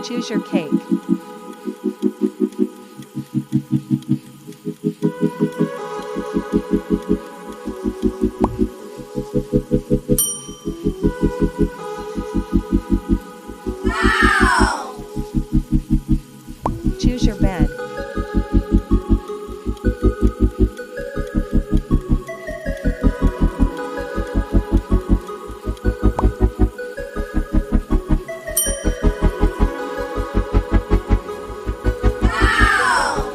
Choose your cake. Wow! Choose your bed. Wow!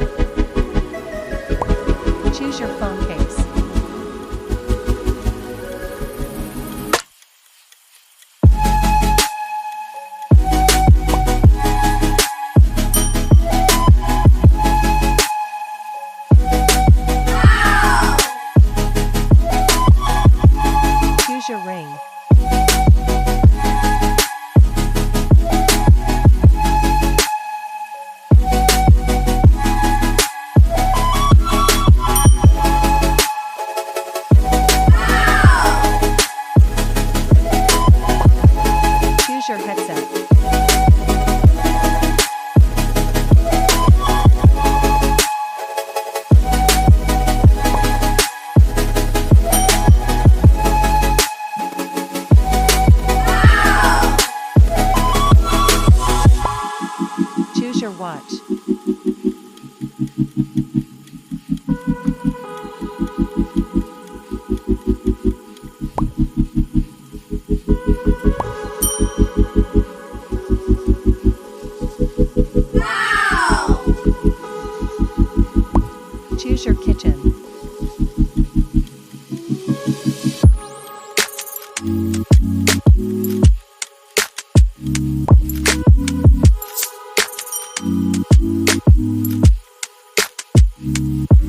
Choose your phone case. Wow! Choose your ring. Wow! Choose your headset. Wow! Choose your watch. Wow! Choose your kitchen.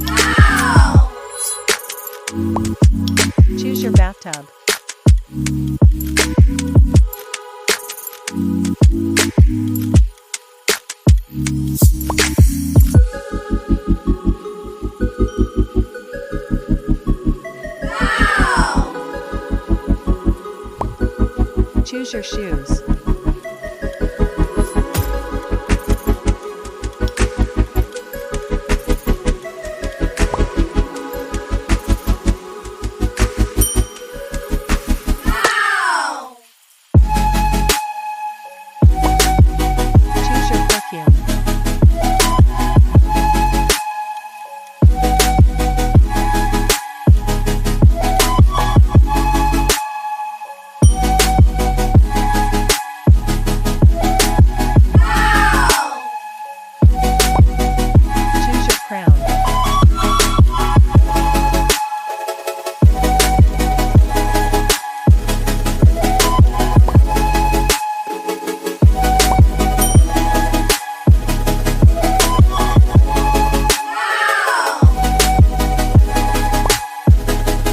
Wow! Choose your bathtub. Wow! Choose your shoes. Wow! Choose your perfume. Wow! Choose your crown. Wow!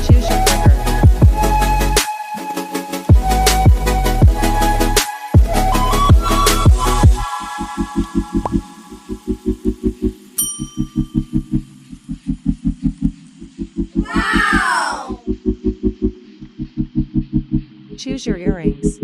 Choose your river. Wow! Choose your earrings.